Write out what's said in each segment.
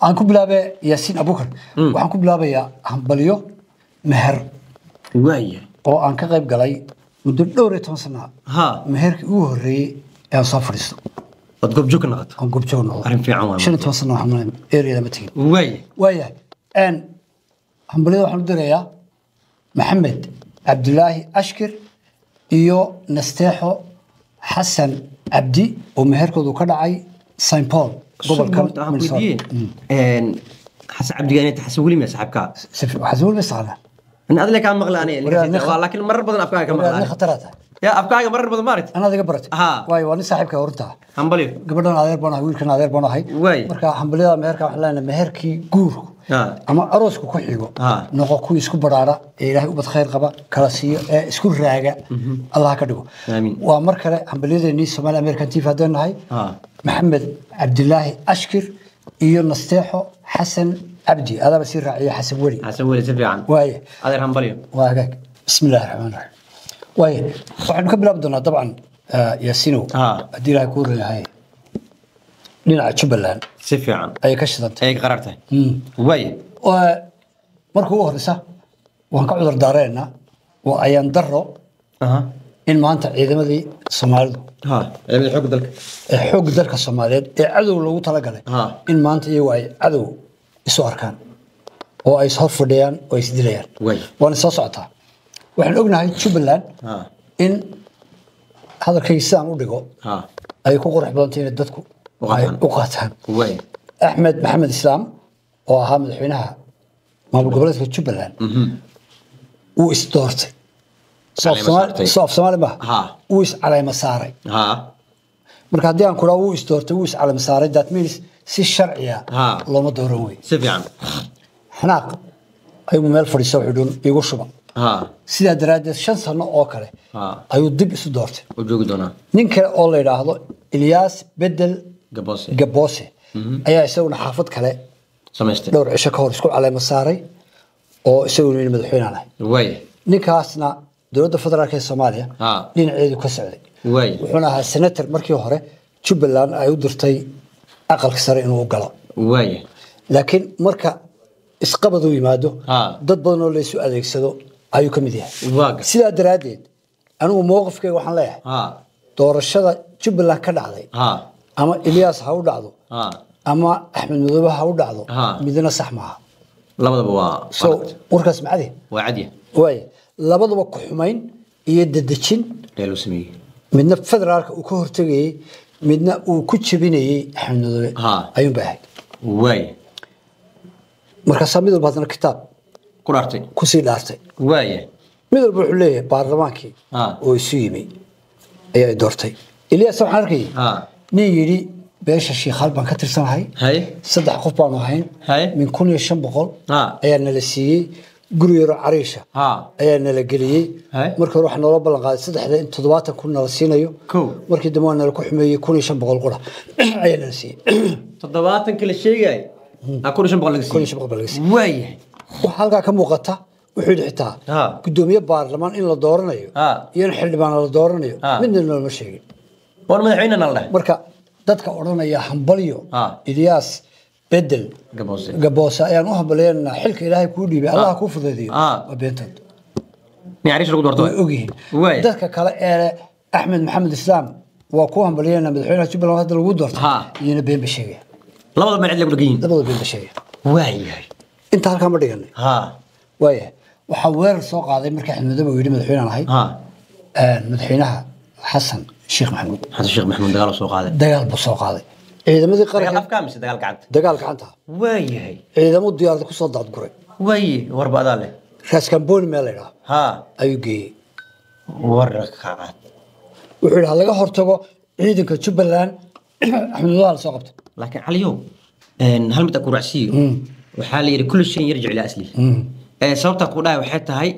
aan ku bilaabay Yaasiin Abuukar waxaan ku bilaabayaa hambalyo meher oo aan ka qayb galay muddo dhowr iyo 10 sano meherkii ugu horeeyay ee soo fadhiisto wad gob joog noqoto aan gob joog noqdo arin fiican waa 15 sano waxaan area ma tagin waaya aan hambalyada waxaan u dirayaa Maxamed Abdullaahi Ashkir iyo Nasteexo Xasan Abdi oo meherkoodu ka dhacay Saint Paul gobolka حسن عبد الجاني تحسب لي مسحبك حسب لي مسحبك انا ادري كان مغلاني لكن مره بدل افكارك مغلاني خطرتها يا افكارك مره بدل مارت انا ذا قبرت واي وانا صاحبك ورتها حنبلي قبلنا adeer baan wiilkan adeer baan ahay marka xambalada meherka wax laana meherkii guurku ama aroosku ku xigo noqo ku isku baraara ee ilaahay u bad khayr qaba kala siiyo ee isku raaga Allah ka dhigo waa mar kale xambalyadeeni Soomaali American TV hadanahay Maxamed Abdullaahi Ashkir iyo Nasteexo Xasan Abdi هذا بصير راعي حسب ولي سبيعا واي هذا همبليو واقع بسم الله الرحمن الرحيم واي waxaan ka bilaab doonaa dabcan Yaasiino hadii la ku leeyahay dhinaca Jubbaland si fiican ay ka shidantay ay qarartay way markuu horeysa waan ka cudur daareena oo ayaan daro in maanta ciidamadii Soomaalidu ciidamada xoog dalka Soomaaliyeed ee cadow loogu tala galay in maanta iyagu ay cadow isu arkaan oo ay soo fadhiyaan oo is dilayaan waan soo socotaa waxaan ognahay Jubbaland in hadalkiisa aan u dhigo ay ku qurux badan tahay dadku u qaataan Axmed Maxamed Islaam oo ahaa madaxweynaha maamul goboleedka Jubbaland uu is doortay Soomaali ma uu is caleema saaray marka hadii aan ku rawo uu is doortay uu is caleema saaray that means si sharciya looma dooran way si fiican xanaaq ayuu meel fadhiiso xudun igu shuba sida daraaddeed 5 sano oo kale ayuu dib isu doortay oo joogi doona nin kale oo la yiraahdo Ilyas Bedel Gabose ayaa isaguna xaafad kale samaystay dhowr cisho ka hor isku caleema saaray oo isaguna madaxweyne ah way ninkaasna dowladda federaalka Soomaaliya dhinaceedu ka socday wuxuuna ahaa senator markii hore Jubbaland ay u dirtay aqalka sare inuu galo laakiin marka isqabadu yimaado dad badan oo la isu adeegsado ayuu ka mid yahay sida daraadeed anigu mowqifkayga waxaan leeyahay doorashada Jubbaland ka dhacday ama Ilyas ha u dhacdo ama Axmed Madoobe ha u dhacdo midna sax maaha labadaba waa warkaas macadi waa cadi way labadaba ku xumayn iyo dadajin ee loo sameeyay midna federaalka uu ka hortagay midna uu ku jabinayay Axmed Madoobe ayuu baahay way marka samid badana kitaab ku dhaartay ku sii dhaartay way mid walba wuxuu leeyahay baarlamaankii oo isu yimid ayaa doortay Ilyas waxaan arkay nin yiri beesha Sheekh Halban ka tirsanahay saddex qof baan ahayn min 1500 ayaa nala siiyay guri yar cariisha ayaa nala galiyay marka wax noola ballan qaaday saddexda in 70 kun nala siinayo markii dambe nala ku xumeeyay 1500 qura ayaa nala siiyay 70 kala sheegay 1500 laga siiyay way waxa halka ka muuqata wuxuu xitaa gudoomiye baarlamaan in la dooranayo iyo xildhibaan la dooranayo midna lama sheegin war madaxweynena la marka dadka oranaya hambalyo Ilyas Bedel Gabose ayaan u hambalyeynaa xilka Ilaahay ku dhiibay Allah ku fududeeyo beentad miyaarish lagu doorto way dadka kale ee Axmed Maxamed Islaam waa ku hambalyeynaa madaxweynaha Jubbaland hadda lagu doorto iyana been basheegay labada magacid lagu dhageeyay labada been basheegay way inta halka ma dhiganay way waxa weer soo qaaday markii Axmed Madoobe uu yiri madaxweynaha ahay madaxweynaha Xasan Sheekh Maxamuud dagaal buu soo qaaday ciidamadii qaranka afkaamisa dagaal gacanta waayahay ciidamo diyaarada ku soo daadguray warba adaale raas kamboon meel leeyahay ayuu geeyay warqaad wuxuu yiraahdaa laga hortago ciidanka Jubbaland Axmed Madoobe soo qabtay laakiin caliyo hal mid ku raacsiyo waxa la yiri kullu shay yarjic ila asli sababta ku dhaay waxay tahay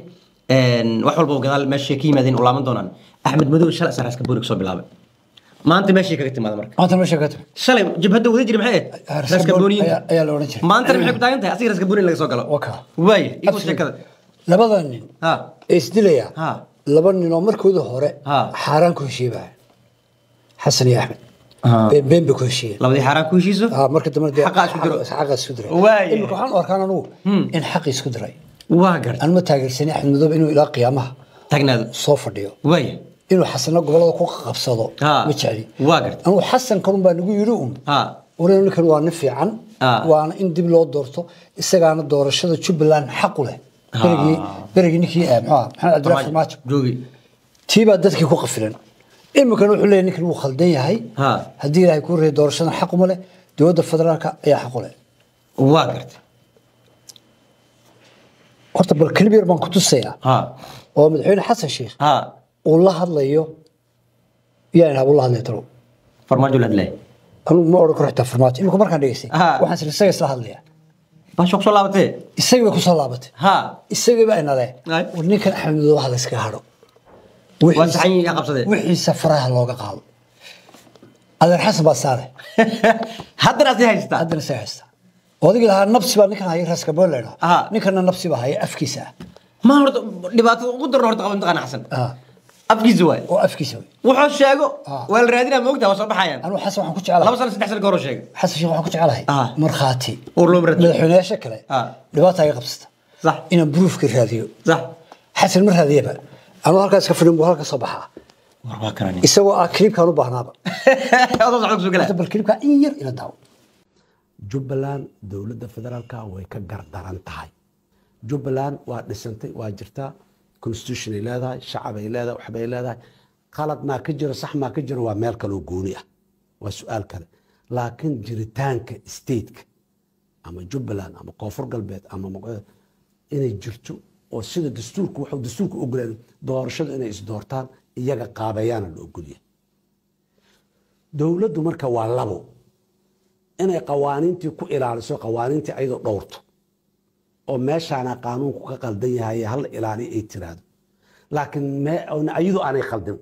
wax walba gadaal meesha ka yimaadeen ulaaman doonaan Axmed Madoobe shalay raas kamboon soo bilaabay maanta meesha kaga timaad marka maanta meesha kaga timaad shalay jabhada wada jiri maxay raas kamboon ayaa la oran jiray maanta maxay ku taagan tahay asiga raas kamboon laga soo galo way igu sheekada labada nin isdilaya laba nin oo markooda hore xaraan ku heshiibay Xasan iyo Axmed بين بكوشيه لبدي حرام كوشيسو marka dambe xaq isku diray imika waxaan arkaan anu in xaq isku diray waa gartay aan ma taageersan Axmed Madoobe inuu ilaa qiyaamaha tagnaado soo fadhiyo way inuu xasano gobolada ku qabsado ma jeceli waa gartay anu xasan kan baa nagu yiri wareen ninkan waa nin fiican waana in dib loo doorto isagaana doorashada Jubbaland xaq u leh berigi ninkii maxamed Cabdiraxmaan Maajo joogi tiiba dadkii ku qafilan imika wuxuu leeyahay ninkan uu khaldan yahay hadii ilaahay ku reey doorashada xaq uma leh dowladda federaalka ayaa xaq u leh waa gartay horta bal kaliya baan ku tusaya oo madaxweyne xasan sheekh uu la hadlayo yaani uu la hadlayo taro farmaajo la hadlay anu ma oran karo xitaa farmaajo imika markaan dhageystay waxaan isla hadlaya baasho soo laabatay isaga ku soo laabatay isaga baa inale ninkan Axmed Madoobe waxa la iska haro وسحين يا قبصدي وحي سفرها لوغا قال هذا الحسن باساره هذا سيهستا هذا سيهستا ودي لها نفسي با نكن هاي راسك بولنا نكن نفسي با هاي افكيسا ما هرت دبات قدر هرت قبل تقنا حسن افكيس واي وافكيس وحو شيغو ويل رادينا موقتا وسو بخايان انا حسن waxaan ku jecelahay 2 sano 3 sano goor sheeg حسن sheekh waxaan ku jecelahay marxaati oo loo martay madaxweynaha kale dhibaata ay qabsata صح inaan proofka raadiyo صح حسن mar raadiyaba أنا هالكاس كفرين وهالك صباحا. وربا كراني. يسوى كريم كانوا بهنابا. هذا صعب سوقله. تبى الكريم كان إير إلى داو. جبلان دولة الفدرال كاوي كجرداران تاعي. جبلان وادسنتي واجرتا كونستيوشن إلى هذا شعب إلى هذا وحب إلى هذا خلط ما كجر صح ما كجر وأمريكا لوجونية والسؤال كذا لكن جريتانك ستيتك أما جبلان أما قافر قلبيت أما إن جرتو وسيد دستورك وحو دستورك أقول دورشد إنه إصدارتان إياك قابيان الأقولية دولة مركا واللبو إنه قوانين تكو إلى سو قوانين أيضا دورت وماشي أنا قانون كقلدية هي هل إلى إتراد لكن ما أيضا أنا قلدم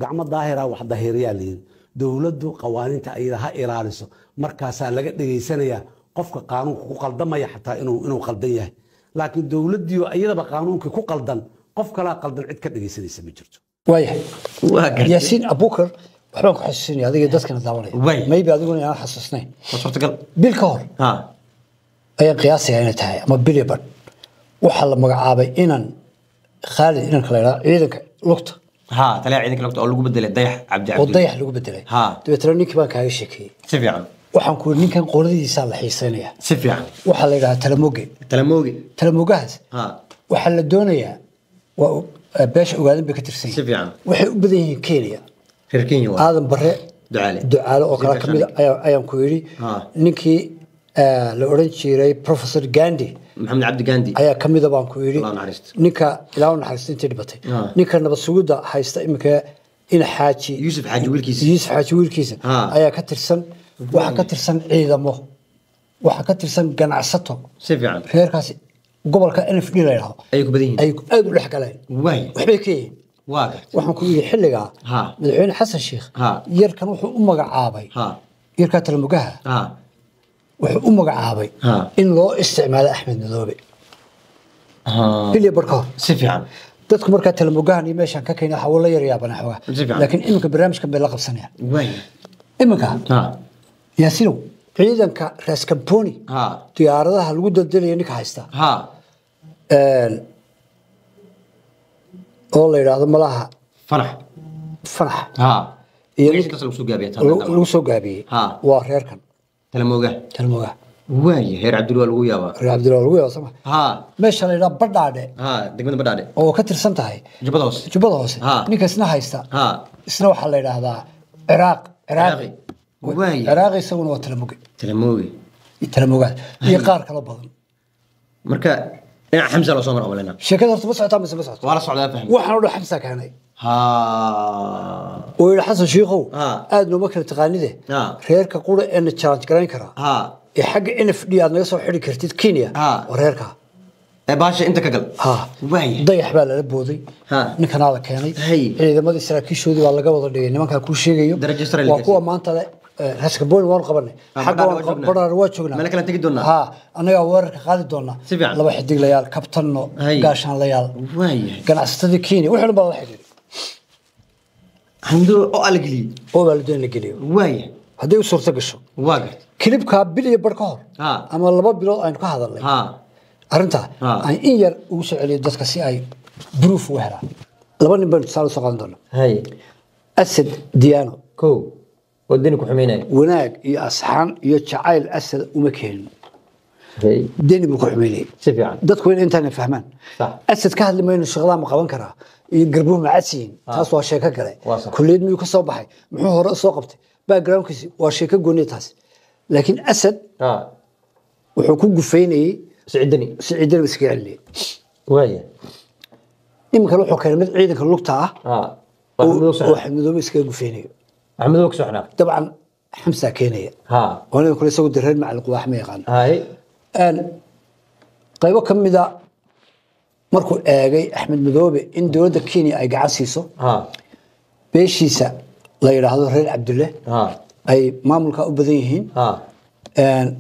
قام الظاهرة وحدة هيريالين دولة قوانين أيضا إلى سو مركا سالك دقيسانية قفك قانون كقلدم حتى إنه قلدية لكن دولتي أيضا بقانونك كو قلدن قف كلا قلدن عد كدغيسنيسا ما جرتو وايه ياسين ابوكر waxbaan ku xasuusinaya adiga dadkana daawanaya maybe adiguna aan xasuusnay suurtagal bil ka hor ayaan qiyaasaya inay tahay ama bilibad waxa la magacaabay inan Khalid inan kala ciidanka lugta tala ciidanka lugta oo lagu bedelay dayax cabdi oo dayax lagu bedelay dabeetana ninkii baan kaaga sheekay si fiican waxaan ku ninkan qoladiisa la xiiseynaya si fiican waxa la yiraahdaa talamogaas waxa la doonayaa waa beesha ogaadan bay ka tirsan si fiican waxay u badan yihiin Kenya reer Kenya waa aadan bare ducaale oo kala kamid ayaan ku yiri ninkii la oran jiray professor Gandhi Maxamed Cabdi Gandhi ayaa kamid baan ku yiri ninka ilaahu naxariistii dhibatay ninka nabad sugida haysta imika in xaaji Yusuf Xaaji wiilkiisa ayaa ka tirsan waxa ka tirsan ciidamo waxa ka tirsan ganacsato si fiican reerkaasi gobolka NFD la yiraahdo ay ku badan yihiin ay aad u dhex galeen waxbay ka yihiin waxaan ku yiri xilliga madaxweyne xasan sheekh yarkan wuxuu u magacaabay yarka talamugaha wuxuu u magacaabay in loo isticmaalo Axmed Madoobe bilya barko si fiican dadku marka talamugahan iyo meeshan ka keenay waxa la yar yaabana xooga laakiin imika barnaamijkan bay la qabsanayaan imika yaasino ciidanka raas kamponi diyaaradaha lagu dadalay ninka haysta oo la yiraahdo malaha fanax iyo ninka lagu soo gaabiyay waa reerkan talamoga waaye heer Cabdullah lagu yaaba sama meesha la yiraahdo badhaadhe degmada badhaadhe oo ka tirsan tahay jubada hoose ninka isna haysta isna waxa la yiraahdaa Ciraaqi عراقي يسوون تلموجي هي قار كلا بدن مركا حمزة لو صامر أولنا شكله بس عطاه بس ولا صعد فهم وحنا له حمزة كان وإلى حسن شيخو أدنو مكر تقاني ده خيرك قولة إن الشارج كرين كرا يحق إن في دي أنا يسوي حري كرتيت كينيا وريرك باشا أنت كقل ضيح باله لبودي نكن هذا كاني إذا ما دي سراكي شو دي والله قبض دي ما كان كل شيء جيو درجة سرية وقوة ما أنت هسك بول وان قبلنا حق برا رواج شغلنا ملك لا تجدونا أنا أورك خالد دونا لا واحد يقول ليال كابتنو قاشان ليال كان أستدي كيني وحنا بقى واحد حمدو أو ألقلي والدين القليل واي هدي وصورة قشو واقع كليب كابلي بركور أما الله ببلو أين كهذا الله أرنتها أي إير وسع عليه دتك سي أي بروف وهرا لبني بنت صار سقان دول هاي أسد ديانو كو ودينك وحمينه وناك يا أصحان يتشعيل أسد ومكين هاي ديني بكحميني سفيان dadku in intaan fahmaan asad ka hadli mayno shaqada ma qaban karaa iyo garbuhu macasiin taas waa sheeko kale kulliyad miyuu ka soo baxay muxuu hore soo qabtay backgroundkiisi waa sheeko gooni taas laakiin asad wuxuu ku gufeynayay siciidani iska celiyay waaya iminka wuxuu keenay mid ciidanka lugta oo xamdoobe iska gufeynayo xamdoobe ka soxnaa dabcan xamsa keenaya walaal kule isagu dareer macal quwaax ma yaqaan qaybo kamida markuu eegay Axmed Madoobe in dawladda Kenya ay gacan siiso beeshiisa la yiraahdo reer Cabdulle ay maamulka u badan yihiin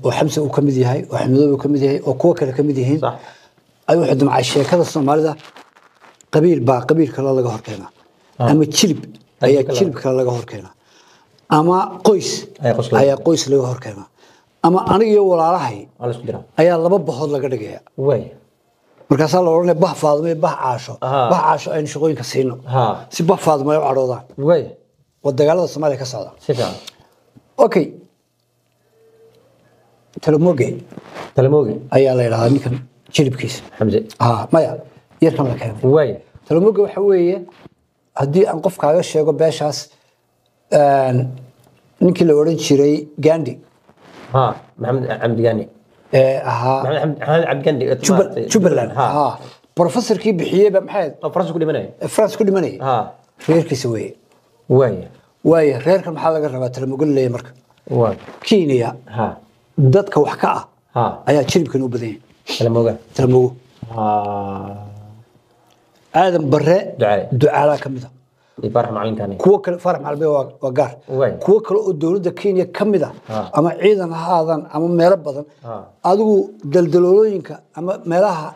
oo xamsa uu kamid yahay oo Axmed Madoobe kamid yahay oo kuwa kale kamid yihiin ay wuxuu dumcay sheekada Soomaalida qabiil kale laga horkeena ama jilib kale laga horkeena ama qoys ayaa qoys laga horkeena ama aniga iyo walaalahay ayaa laba bahood laga dhigaya markaas la oranay bah faadmay bah caasho ay shaqooyinka siino si bah faadmay u caroodaan wadagaalada Soomaaliya ka socda okay talamoge ayaa la yiraahdaa ninkan jilibkiisa xamse maya yarkan la keenay talamoge waxa weeye hadii aan qof kaaga sheego beeshaas ninkii la oran jiray Gandhi محمد عبد الغني محمد عبد الغني جبلان بروفيسور كي بخيي بمحيد فرانس كل مني ريركي سوي واي ريرك maxaa laga rabaa talamoge leeyahay marka Kenya dadka wax ka ayaa jiribkan u badan talamoge aadan bare ducaala kamida فرح معلم كاني kuwa kale farax macalbe waa gaar kuwa kale oo dawladda Kenya kamida ama ciidan haadan ama meelo badan adigu daldalooyinka ama meelaha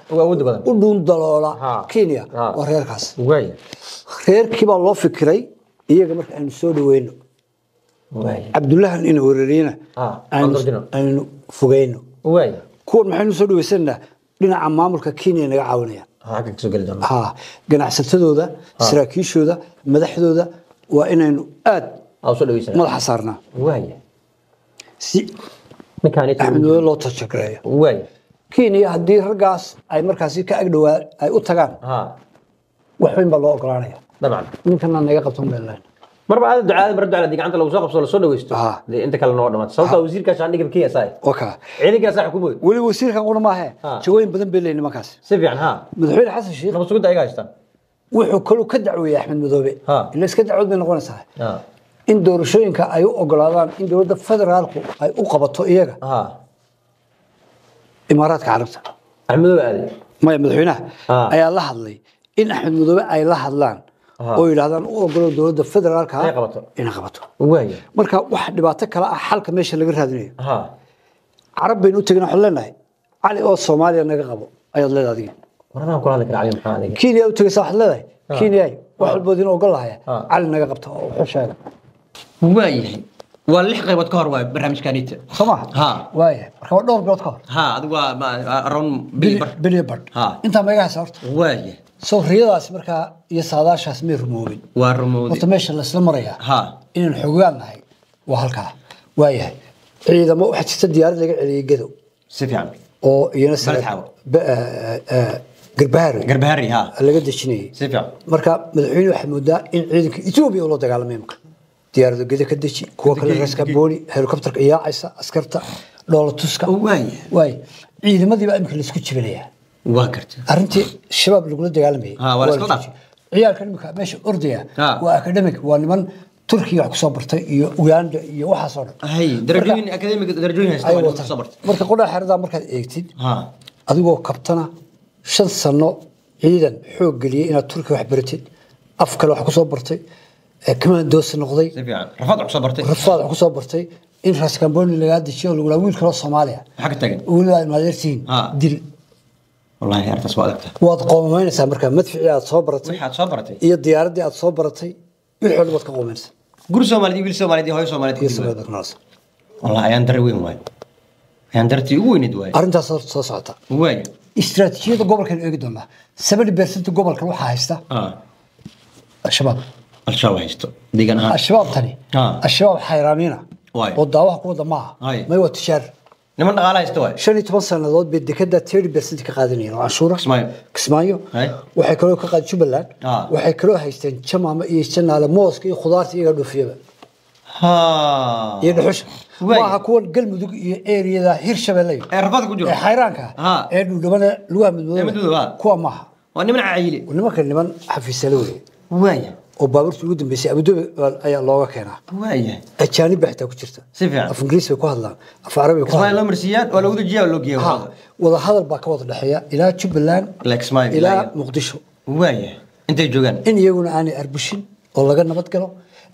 u dhuun daloola Kenya waa reerkaas reerkii baa loo fikiray iyaga marka aan soo dhaweeyno Cabdullahan in weerarina aan fogeyno kuwa maxaynu soo dhaweysanaa dhinaca maamulka Kenya naga caawinaya ganacsatadooda saraakiishooda madaxdooda waa inaynu aad madaxa saarnaa si Axmed loo tajaajreeyo Kenya hadii ragaas ay markaasi ka agdhawaa ay u tagaan wax weyn baa loo ogolaanaya dabcan ninkana naga qabtan beelaan marba aad ducaada digacanta lagu soo qabso la soo dhaweysto inta kale noo dhamaad sababta wasiirka shaandhiga Kenya saay ciidanka sax xukuumad wali wasiirka qona ma aha jawooyin badan bee leeyna markaas si fiican madaxweyne xasan sheekh lama sugu dayga haystaan wuxuu kale ka dacweeyay Axmed Madoobe ila iska dacwad bay noqonaysaa in doorashooyinka ay u ogolaadaan in dawladda federaalku ay u qabato iyaga imaaraadka carabta Axmed Madoobe madaxweynaha ayaa la hadlay in Axmed Madoobe ay la hadlaan oo yiraahdaan u ogolo dawladda federaalka inay qabato marka wax dhibaato kala ah xalka meesha laga raadinayo carab baynu tagana xulanahay cali oo Soomaaliya naga qabo ayaad leedahay waraan ku hadlay cali maxaa adiga Kenya u tagay sax leedahay Kenya wax walba idin ogolahay cali naga qabto oo xusheega waayahay waa lix qaybood ka hor waa barnaamijkaanita Soomaa waayahay marka waa dhowr bilood ka hor adigu waa around billion inta ma iga saarto waayahay soo riyadaas marka iyo saadaashaas ma rumoobin waa rumoobin horta meesha la isla maraya inaan xogaanahay waa halka waayahay ciidamo waxa jirta diyaarad laga celiyay gadow si fiican oo iyana garbaari laga dejinayay si fiican marka madaxweynuhu waxa moodaa in ciidanka Ethiopia uu la dagaalamay marka diyaarada gada ka deji kuwa kale raska booli helicopterka iyaacaysa askarta dhoola tuska waay ciidamadii baa imka la isku jibinaya waa kartay arintii shabaab lagu dagaalamay waa isku dhaf ciyaalka imka meesha ordaya waa academic waa niman Turkiga wax ku soo bartay iyo Uganda iyo waxa soo darajooyin academic darajooyin haysta wax ku soo bartay marka qodaa xirada markaad eegtid adigoo kabtana 5 sano ciidan xoog galiyay inaad Turkiga wax baratid af kale wax ku soo bartay كمان دوس نقضي رفض عقصة برتي رفض عقصة برتي إن راس كامبون اللي قاعد يشيل ولا ويل كلا الصومالية حق تجن ولا ما درتين دل والله يعرف سؤالك واد قومين سامر كان مدفعيات صبرتي وحد صبرتي هي الديار دي صبرتي يحول بدك قومنس قول سومالي يقول سومالي هاي سومالي يسمعك ناس والله أيام در وين واي أيام در تيجوا ندواي أرنت صار صعطة واي استراتيجية قبل كان يقدم 70% قبل كان واحد هيستا الشباب هيستو ديجان الشباب ثاني الشباب حيرامينا والضواح قوة معها ما هو تشار لما نقال هيستو شنو تبصر نضود بدكدة 30% كقادنين وعشورة كسمايو وحكروا كقاد شو بلاد وحكروا هيستن شمع يستنى على موسك خضار يقعدوا فيها يدحش ما هكون قلب دوق إيريا ذا هيرشبلي رفض كجور حيرانك إنه لمن لوها من كوا معها ونمن عائلي ونما كان لمن حفي سلوي وايا وبابرت ودن بس أبدو أي الله كنا وايا الثاني بحته كشرته سفيان في إنجليزي بيكون هذا في عربي بيكون اسماعيل المرسيات ولا ودو جيا ولا جيا ولا هذا الباكوات الحياة إلى شبلان إلى مقدشو وايا أنت جوجان إن يقولون أنا أربشين والله قلنا بتكلم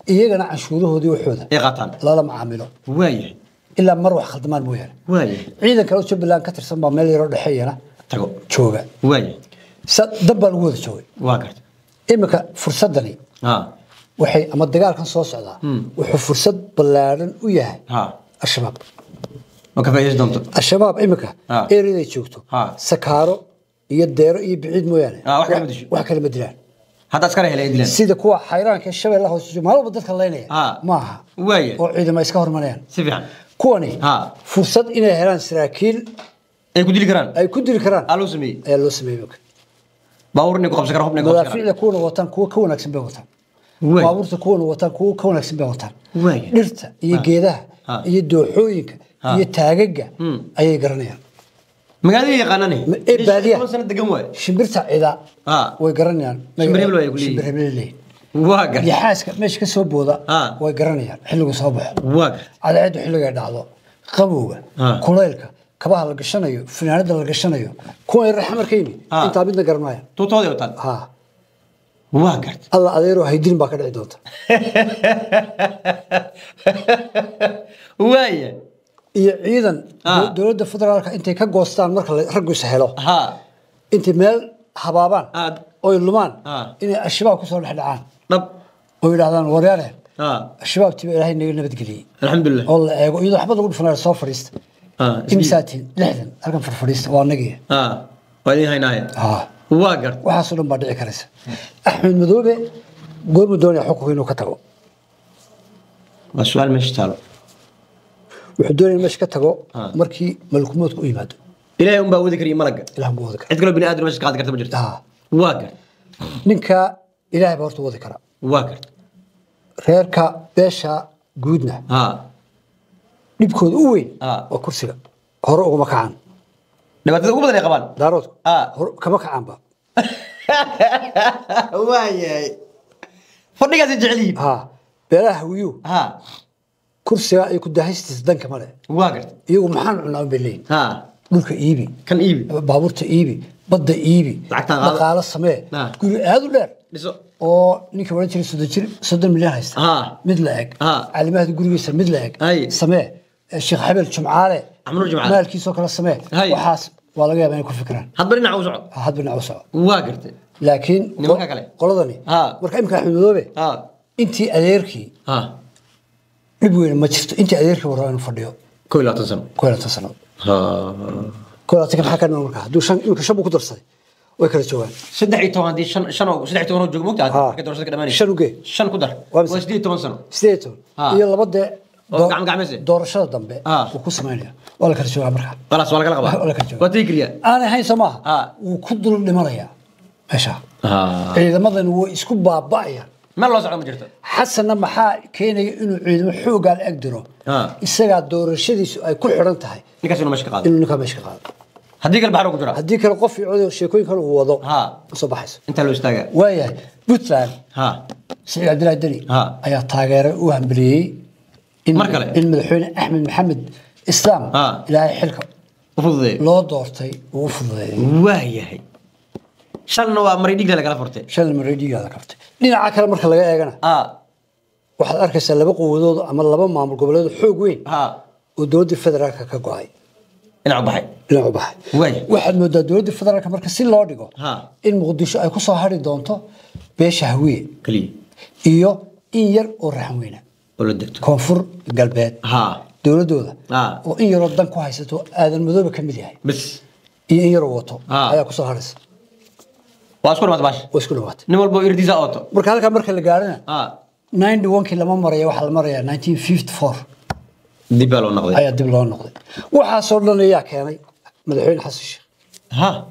إيجنا عن شروطه دي وحوده إيقاطان لا معامله وايا إلا مروح خدمان مويان وايا عيدا كانوا شبلان كتر سما ميل يرد حينا تقو شوغا وايا دبل وود شوي واقعت إمك فرصدني waxay ama dagaalkan soo socda wuxuu fursad ballaaran u yahay al-shabaab ka faa'iido doonto al-shabaab imika eerida joogto sakaaro iyo deero iyo biciid mooyane wax kale ma dilaan hadda askar helay dilaan sida kuwa xayraanka shabeellaha hoos maalba dadka leynaya maaha waaya oo ciidamada iska hormareen si fiican kuwani fursad inay helaan saraakiil ay ku dili karaan loo sameeyay باورني كوب سكر هبني كوب سكر كون وطن كون أكسب بوطن باورت كون وطن كون أكسب بوطن درت يجيده يدوحويك يتاجج أي قرنيا مقالي قانني إبادية سنة دقمة شبرت إذا ويقرنيا شبرهم له يقولي شبرهم لي واقع يحاسك مش كسب بوضة ويقرنيا حلو صباح واقع على عد حلو قاعد على قبوة كليلك كباها لقشنايو فنانada laqashanayo kuwa raxmar kaymi inta midna garmaaya tootooda watan waa gart alla adeero haydin baa ka dhici doonta waaya iyo ciidan dawladda federaalka intay ka goostaan marka rag is helo inta meel habaabaan oo lumaan inay al-shabaab ku soo dhaxdhacaan dab oo yiraahdaan waryaale al-shabaab tiba ilaahay naga nabad geliyay alxamdulillah oo la eego iyadoo waxba lagu dhufanayo soo fariista imsaatiin lixdan halkan farfadhiista waa nagii waadii haynaaya waa gart waxaasoo dhan baa dhici karaysa axmed madoobe goormu doonaya xukunka inuu ka tago waa su-aal meesha taalo wuxuu doonaya meesha ka tago markii malkumoodka u yimaado ilaahay unbaa wadi kariya malaga ilaah buu wadi kara cid kaloo bini aadam meesha qaadi karta ma jirto waa gart ninka ilaahay baa horta wadi kara waa gart reerka beesha guudna dhibkooda u weyn waa kursiga hore uguma kacaan dhibaatada ugu badan ay qabaan daaroodku kama kacaanba waayahay fadhigaasi jecelihiin beelaha hawiyu kursiga ay ku dahaystiisa danka male waa garta iyagu maxaan cunaa un bay leeyihin dhulka iibi kan iibi baabuurta iibi badda iibi dhaqaalo samee guri aad u dheer oo ninka waran jiray 30 milyan haysta mid la eg caalimahada gurigiisa mid la eg samee الشيخ حبيب جمعالي مالكي سوق السماء وحاس والله جاي بيني كل فكرة حضرنا عوزع حضرنا عوزع واقرت لكن قلدني مركب يمكن أحمد ذوبي أنت أديركي نبغي ما شفت أنت أديركي ورانا فرديو كلها تصنع كلها تكلم حكنا مركها دوشان يمكن شبو كدر صدي ويكرر جوان سدعي توان دي شنو سدعي توان وجوج مقطع كدر صدق كمان شنو جي شن كدر وسدي توان سنة سديتو يلا بدأ قعمسه doorashada dambe uu ku sameeyaa wala kala jooga markaa خلاص wala kala qaba wala kala jooga watii kaliya aan ahayn Soomaa uu ku dul dhimanaya meesha ciidamadan uu isku baaba'aya ma loo socdo ma jirto xasanna maxaa keenay inuu ciidamo xoog aan ag diro isaga doorashadiisu ay ku xiran tahay ninkaas inuu meesha ka qaado inuu ninka meesha ka qaado haddii kale baxro ku jira haddii kale qof iyo sheekooyin kale uu wado soo baxayso inta loo istaaga waayahay Puntland Saciid Cabdilaahi Dani ayaa taageeray u hambaliyay مركله المدحون أحمد محمد إسلام إلى حلقة وفضي لو دورتي وفضي واهي شلنا ومريدي قال لك فرتي شل المريدي قال لك فرتي لين عاكل مركل لقى أنا واحد أركز اللي بقوا وذود عمل لبا مع القبلات حوق وين ودود الفدرال كقاعي يلعب بحي واحد من دود الفدرال كمركز سين لوديجو المقدسة أي قصة هاري دونتو بيش هوية كلي إيوه إن ير ورحمينا ولا الدكتور كونفور قلبات ها دولة دولة وإن ير ودن كويسته هذا المذوب كمل يعني بس إن ير وطو هيا كسر هرس واسكول ما تباش واسكول وات نمر بو إرديزا أوتو مركا اللي قارنا 91 كي لما مريا واحد المريا 1954 دي بالو نقضي أي دي بالو نقضي وحصل لنا إياه كاني مدحوين حس الشيخ ها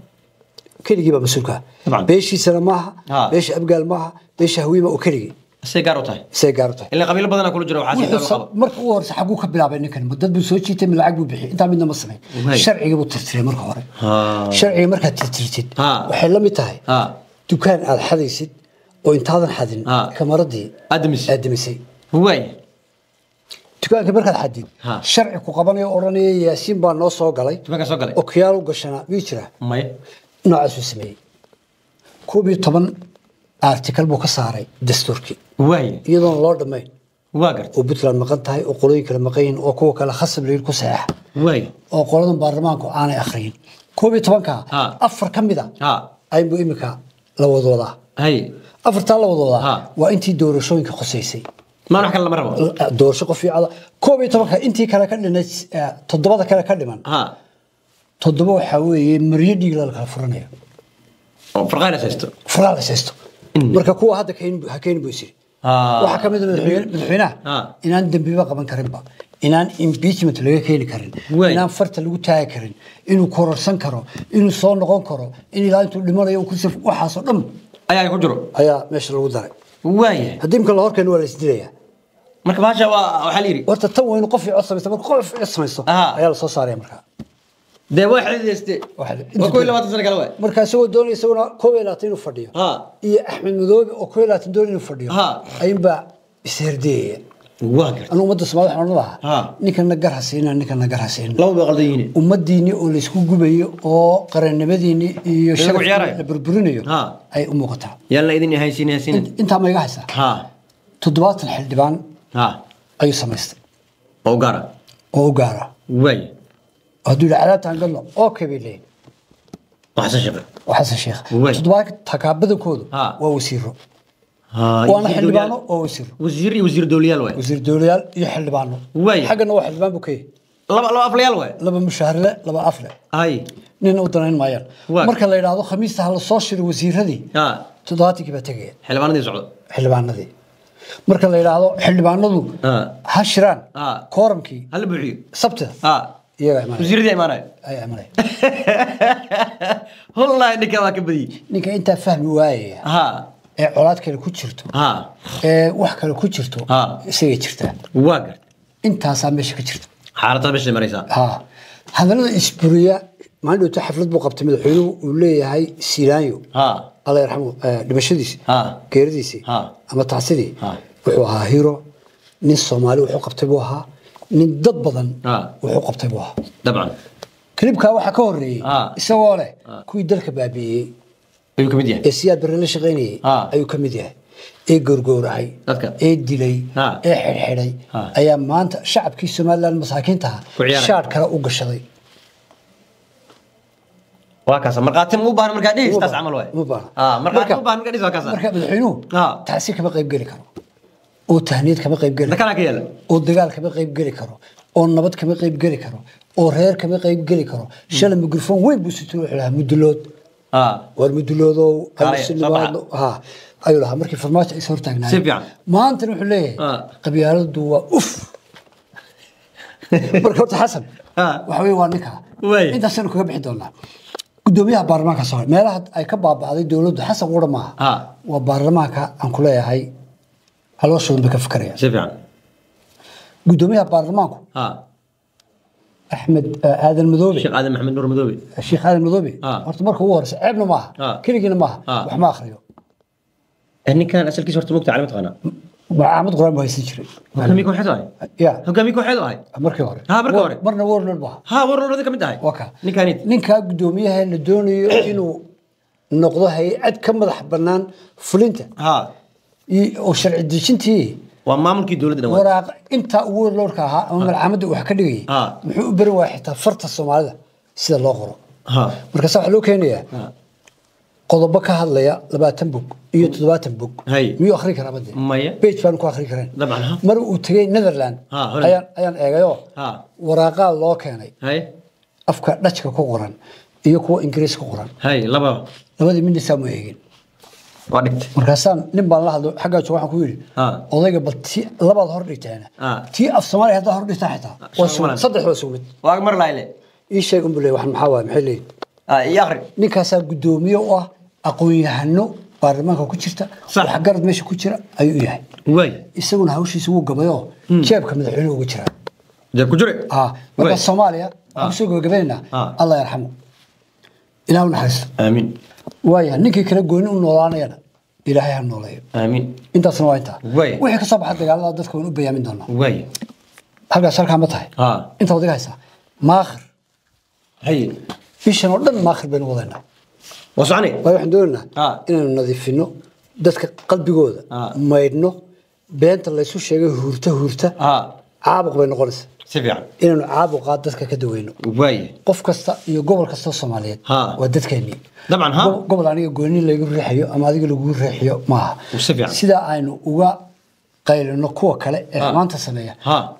كل يجيبها مسؤولها طبعا بيش سنة معها بيش أبقى معها بيش هويمة وكلي سيجارته اللي قبيله بدنا كل جرو حاسس مرك ورس حقوق بلعب إنك مدة بسوتشي تم العقب بحي أنت عندنا مصري شرعي يبغى تستري مرك هوري شرعي مرك تستري وحلمي تاي دكان الحديث وأنت هذا الحدين كمردي أدمسي هواي دكان كبرك الحدين شرعي كقبلني أوراني ياسين بان نص وقلي أكيالو قشنا بيشرة نوع اسمه كوبي طبعا article buu ka saaray dastuurkii iyadoo loo dhamay oo Puntland maqan tahay oo qolooyin kala maqayn oo kuwa kala khasab leeyahay ku saxiix oo qoladan baarlamaanku aanay akhriyin 12ka afar kamida ay buu imika la wadooda afarta la wadooda waa intii doorashooyinka qosaysay ma wax kale lama rabo doorasho qof fiicada 12ka intii kala ka dhinay todobada kala ka dhiman todoba waxa weeye mariyadii la kala furanayo فرقان سيستو marka kuwa hadda keen buu isii waxa kamid ah madaxweynaha inaan dambiba qaban karin ba inaan impeachment laga keeni karin inaan farta lagu taagi karin inuu kororsan karo inuu soo noqon karo in ilaa intuu dhimanayo uu ku saf waxa soo dham ayaa ku jiro ayaa meesha lagu daray haddii imka la horkeen waa la isdilayaa marka baasha waxa la yiri horta tan waa inuu qof cod samaysto marka qof cod samaysto ayaa la soo saaraya marka ده واحد يستي وكل ما تصير قالوا مركز سوى دوني يسوون كويلاتين وفرديو إيه أحمد مذوب وكويلاتين دوني وفرديو أيم بقى يسرديه واقر أنا ومد السماء حنا الله نكنا نجار حسين نكنا حسين لو بقضيني ومديني والسكو جبي أو قرن مديني يشرب بربرونيو أي قطع يلا إذن هايسين أنت ما يجهز تضبط الحلبان أي سمست أو جارة وين هدول العلاقات عندنا أوكي بيلين وحسن شيخ تدواك تكابد كودو ووسيره وانا حلبانو ووسيره وزير دوليال وزير دوليال يحلبانو حقنا واحد حلبان بوكي لبا افليال لبا مشهر لا لبا افله نين ودنين مايان marka la yiraahdo khamiista hal soo shiro wasiiradii toddobaadkii ba tagay xilbaanadii marka la yiraahdo xilbaanadu ha shiraan kooramkii hal buuxiyo sabta وزير دي امانه اي امانه والله انك ما كبدي ninka inta fahmi waayay ee colaad kale ku jirto ee wax kale ku jirto isaga jirta waagar intaas meesha ka jirto xaaladda meesha maraysa hadalada isburiya maanta inta xaflad buu qabtay madaxweynuhu uu leeyahay Silaanyo Allah yarxamo dhimashadiisa geeridiisa ama tacsidii wuxuu ahaa hero nin Soomaali wuxuu qabtay buu ahaa nin dad badan wuxuu qabtay buu ahaa dabcan klibka waxa ka horeeyay isagoo leh kuwii dalka baabiyay ayuu kamid yahay siyaad barnaamij shaqeynayay ayuu kamid yahay ee gurguuray ee dilay ee xirxiray ayaa maanta shacabkii Soomaaliland masaakiinta shaad kale u gashaday وكذا مرقاتين مو بان مرقا ديس تاس عمل واي مو بان مرقاتين مو بان مرقا ديس وكذا مرقا مدحينو تاسير كما قيب غلي كرو او تهنيد كما قيب غلي دكانا كيلا او دغال كما قيب غلي كرو او نبد كما قيب غلي كرو او رير كما قيب غلي كرو شل ميكروفون وين بوستو خلا مدلود war muduloodo ayu laha markii farmaajo ay soo taagnaa maanta wuxuu leeyahay qabyaaladu waa uf marka horta xasan waxa weey waa ninka inta sano kaga bixi doonaa gudoomiyaha baarlamaanka soo meelaha ay ka baabaaday dawladdu xasan qura ma waa baarlamaanka aan ku leeyahay halooshooda ka fikraya si fiican gudoomiyaha baarlamaanku أحمد آدم مذوبي الشيخ آدم محمد نور مذوبي الشيخ آدم مذوبي مرتبك هو ورث عيبنا معه كلنا معه وحما آخره هني كان أسأل كيس ورتبك تعلمت أنا عمد قرآن ما يسجري كم يكون حد هاي يا كم يكون حد هاي مركي وري مركي مرنا ورنا البحر ورنا ذيك مدة هاي وكا نكانيت نكا قدوميها الدوني إنه النقطة هي أد كم ذا حبنان فلنته وشرع الدشنتي ومامك دولة وراق أنت أول لوركها أمام العمد وحكدي محو بروا حتى فرط الصومالي سيد الله قرو مركز صح لو كينيا qodobo ka hadlaya 20 bog iyo 70 bog miyuu akhri karaa badde page baan ku akhri kareen mar uu tagay Netherland ayaan eegayo waraqaa loo keenay afka Dutchka ku qoran iyo kuwa Ingiriis ku qoran labadii mid saamo eegin markaasaan nin baan la hadlo xagga jooga waxaan ku yiri odayga balti labaad hor dhigtayna tii af Soomaali hadda hor dhigtaa xitaa waa saddex waa sumid waa mar layle ii sheeg umbulay wax maxaa waa maxay leeyahay ياخري ninkaas gudoomiye oo ah aqoon-yahano baarlamaanka ku jirta wax garad meesha ku jira ayuu yahay way isaguna hawshiisa uu gabayo jeebka madaxweynuhu ugu jira jeeb ku jira marka Soomaaliya soo gabagabeynaa Allah yarxamo ilaahu naxariisto aamin waaya ninkii kala gooni u noolaanayna ilaahay ha nooleeyo aamin intaasna waa inta wixii ka soo baxay dagaalada dadka uu u bayaamin doonaa way halkaas halka ma tahay inta wadiga haysa maakhir hay bishan oo dhan maakhir baynu wadayna وصعني waxaan doonaynaa inaan nadiifino dadka qalbigooda maydno beenta la isu sheegay hurta caabuq bay noqonaysaa si fiican inaan caabuqa dadka ka daweyno way qof kasta iyo gobol kasta Soomaaliyeed waa dadkeeni dabcan gobol aniga gooni lagu riixayo ama adiga lagu riixiyo maaha si fiican sida aynu uga qaylino kuwa kale ee maanta sameeya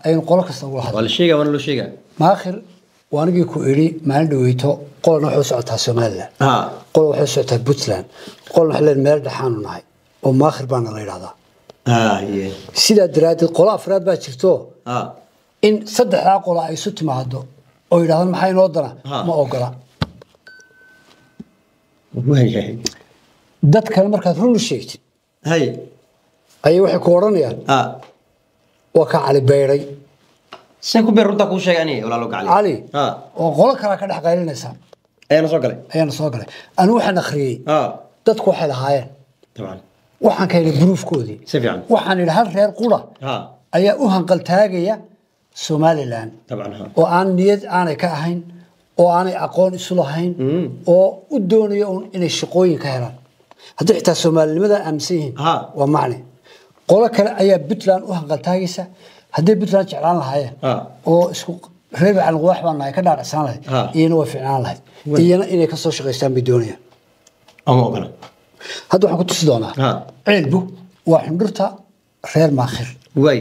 aynu qolo kasta uga hadlo wala sheega wana loo sheega maakhir waanigii ku iri maalin dhaweyto qolna wuxuu socotaa Soomaaliland qol wuxuu socotaa Puntland qol waxa leen meel dhaxaan u nahay oo maakhir baan la yiraahdaa sida daraadid qolo afraad baa jirto in saddexda qolo ay isu timaado oo yiraahdaan maxay noo dana ma ogola dadka markaad run sheegtid ay waxay ku oranayaan waa ka cali beeray سيكو بيرونتا كو شيغاني ولا لو قالي علي oo qolo kala ka dhaxqaylinaysa ayana soo galay anu waxaan akhriyay dadku waxay lahaayeen taban waxaan ka helay proofkoodii si fiican waxaan ila hal reer qura ayaa u hanqal taagaya Somaliland taban oo aan niyad aanay ka ahayn oo aanay aqoon isu lahayn oo u doonayo inay shaqooyin ka helaan haddii xitaa Soomaalinimada aaminsan yihiin waa macne qolo kale ayaa Puntland u hanqal taagaysa haddii Puntland jeclaan lahaayeen oo isku reeb aan wax baan ay ka dhaarsan lahayd iyana way fiicnaan lahayd iyana inay ka soo shaqeystaan bidooniya ama ogana hadda waxaan ku tusi doonaa ceelbu waa xundurta reer maakhir way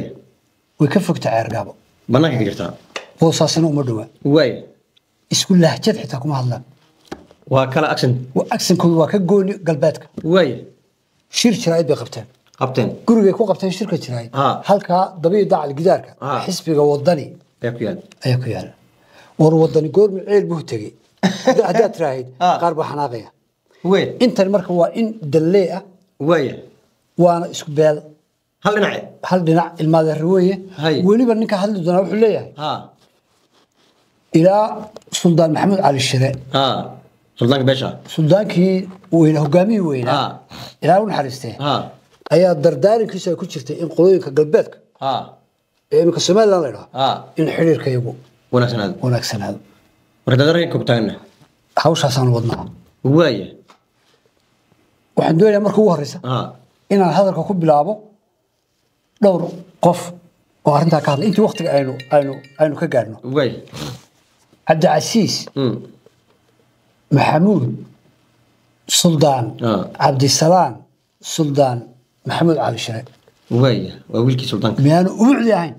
ka fogta ceergaabo banaanka ka jirtaa boosaasina uma dhawa way isku lahjad xitaa kuma hadlaan waa kala accent-koodu waa ka gooni galbeedka way shir jiraayid bay qabteen gurigay ku qabteen shirka jiray halka dabiic dacal gidaarka xisbiga wadani ayaa ku yaala war wadani goorma ceel buu tagay hadaa tiraahid qaar baa xanaaqaya intan marka waa in dalee ah waana isku beel hal dhinac ilmaada riweye weliba ninka hadli doona wuxuu leeyahay ilaa suldaan maxamed cali shire suldaanka beesha suldaankii weyna hogaamiyii weynaa ilaa u naxariistee ayaa dardaarankiisa ku jirtay in qolooyinka galbeedka imika Somaliland la in xiriirka iyagu wanaagsanaado marka dardaaranka ku taagna hawshaasaan wadnaa waaya waxaan doonayaa marka ugu horeysa inaan hadalka ku bilaabo dhowr qof oo arrintaa ka hadlay intii waqtiga aynu ka gaarno waaya Cabdicasiis Maxamuud Suldaan Cabdisalaam Suldaan محمد علي شريك ويا ويلكي سلطان ميانو وعدي هين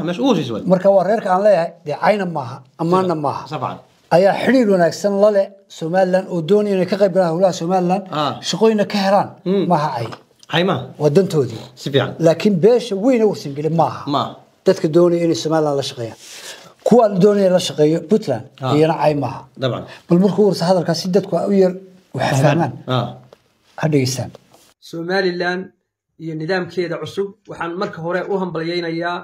مش اوسي سوي marka waa reerka aan leeyahay de ayna maaha amaana maaha sabcan ayaa xiriir wanaagsan la leh Somaliland oo doonaya inay ka qayb galaan hawlaha Somaliland shaqooyina ka helaan maaha ay ma wadantoodii si fiican laakiin beesha weyn oo single maaha dadka doonaya inay Somaliland la shaqeeyaan kuwa doonaya la shaqeeyo Puntland iyana ay maaha dabcan bal markuu warsa hadalkaas si dadku u yar wax fahmaan hadheystaan Somaliland iyo nidaamkeeda cusub waxaan marka hore u hambalyeeynayaa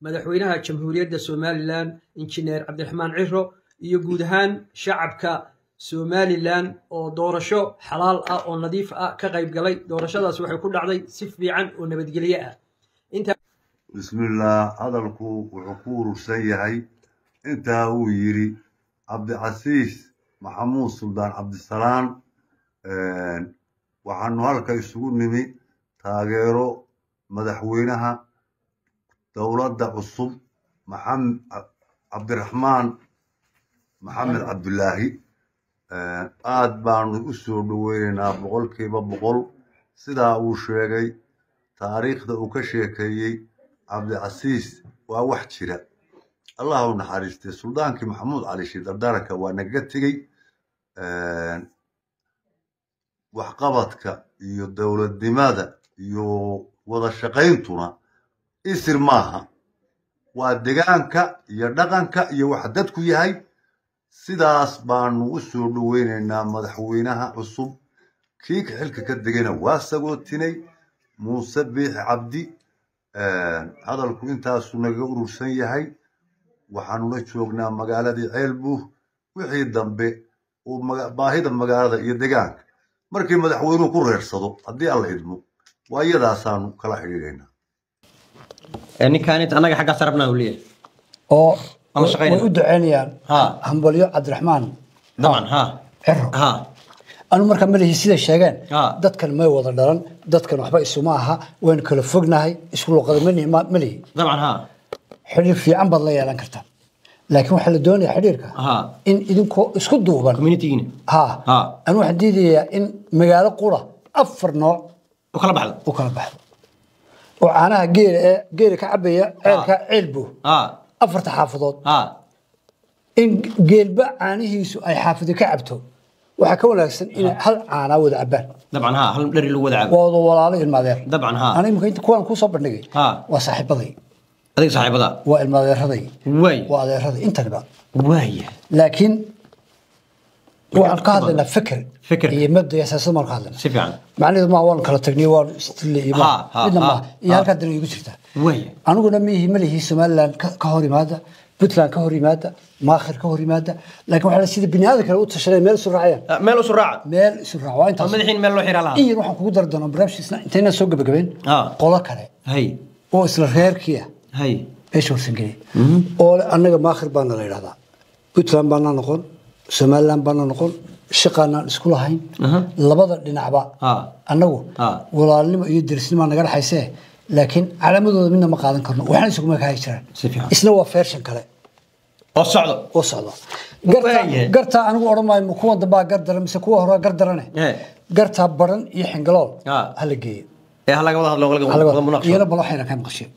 madaxweynaha jamhuuriyadda Somaliland injineer Cabdiraxmaan Ciro iyo guud ahaan shacabka Somaliland oo doorasho xalaal ah oo nadiif ah ka qayb galay doorashadaas waxay ku dhacday si fiican oo nabadgelyo ah inta bismillah hadalku wuxuu ku urursan yahay inta uu yiri Cabdicasiis Maxamuud Suldaan Cabdisalaam waxaanu halka isugu nimi taageero madaxweynaha dowladda cusub Cabdiraxmaan Maxamed Cabdullaahi aad baanu u soo dhoweynaynaa boqolkiiba boqol sidaa uu sheegay taariikhda uu ka sheekeeyey cabdicasiis waa wax jira allah u naxariistay suldaankii maxamuud cali shidardaranka waa nagaga tegey waxqabadka iyo dowladnimada iyo wada shaqayntuna isir maaha waa degaanka iyo dhaqanka iyo wax dadku yahay sidaas baanu u soo dhoweynaynaa madaxweynaha cusub kii xilka ka degayna waa sagootinay muuse biixi cabdi hadalku intaasuu naga urursan yahay waxaanula joognaa magaaladii ceelbuur wixii dambe uu baahida magaalada iyo degaanka markii madaxweynuhu ku reersado haddii alla idmo waa iyadaasaanu kala xidhiidhaynaa ninkaanit annaga xaggaas rabnaa uu leeyahay oo way u duceynayaan hambalyo cabdiraxmaan daban ciro anu markaa malihii sida sheegeen dadkan may wada dhalan dadkan waxba isuma aha waynu kala fognahay isku luqada malihi daban xidhiir fiican baad la yeelan kartaa laakiin waxaa la doonaya xidhiirka in idinkoo isku duuban communitygiina anu waxaan diidayaa in magaalo qura 4 nooc u kala baxdo oo caanaha geela ka cabaya ceelka ceelbu 4 xaafadood in geelba caanihiisu ay xaafado ka cabto waxa ka wanaagsan in hal caana wada cabaan dabcan hal dhari lagu wada cabo wada walaalo ilmaadeer dabcan aniga markii inta kuwan ku soo bandhigay waa saaxiibaday adiga saaxiibada waa ilmaadeeraday waa adeeraday intaba laakiin waxaan ka hadlaynaa fikir iyo mabda iyo siyaasad marka hadlaynaa si fiican macnaheedu ma waan kala tagnay waan istilay midna ma iyo halka dal igu jirta aniguna mihi Somaliland ka hor yimaada Puntland ka hor yimaada maakhir ka hor yimaada laakiin waxa la sida bini'aadamka kale u tashanay meel isu raaca waa inta madaxiin meel loo xiraa laha iyo waxaan kugu dar doonaa barnaamijkiisna intayna soo gabagabeen qolo kale oo isla reerkiya ايش ورسنجي او انغا ماخر بان لا يرادا بوتلان بان نقول سومالان بان نقول شقانا اسكو لهين لبدا دينعبا انغو walaalnimo iyo dirsnimo naga dhaxaysay laakiin calaamadooda midna ma qaadan karno waxaan isugu ma kahay jiraan isla waa version kale oo socdo garta anigu oromay kuwa daba gardaran mise kuwa hore gardarane garta baran iyo xingalool hal geeyo halaga wada hadlo iyana bal waxayna ka maqashay